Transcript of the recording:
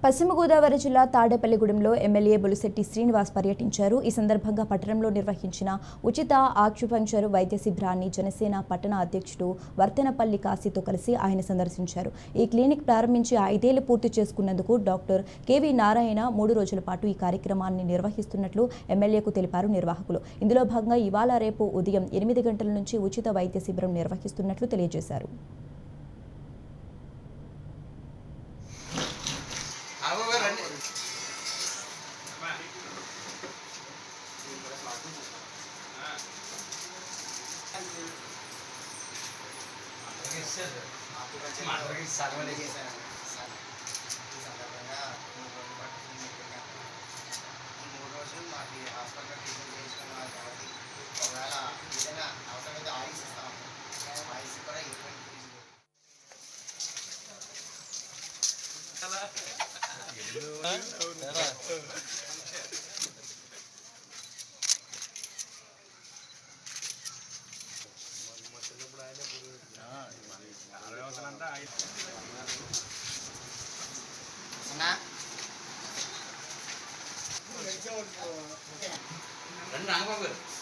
పశ్చిమ గోదావరి జిల్లా తాడేపల్లిగూడెంలో ఎమ్మెల్యే బొలిశెట్టి శ్రీనివాస్ పర్యటించారు. ఈ సందర్భంగా పట్టణంలో నిర్వహించిన ఉచిత ఆక్యుపంక్చర్ వైద్య శిబిరాన్ని జనసేన పట్టణ అధ్యక్షుడు వర్తెనపల్లి కాశీతో కలిసి ఆయన సందర్శించారు. ఈ క్లినిక్ ప్రారంభించి 5 ఏళ్లు పూర్తి చేసుకున్నందుకు డాక్టర్ కెవి నారాయణ 3 రోజుల పాటు ఈ కార్యక్రమాన్ని నిర్వహిస్తున్నట్లు ఎమ్మెల్యేకు తెలిపారు నిర్వాహకులు. ఇందులో భాగంగా ఇవాళ రేపు ఉదయం 8 గంటల నుంచి ఉచిత వైద్య శిబిరం నిర్వహిస్తున్నట్లు తెలియజేశారు. Rendang apa, Bu?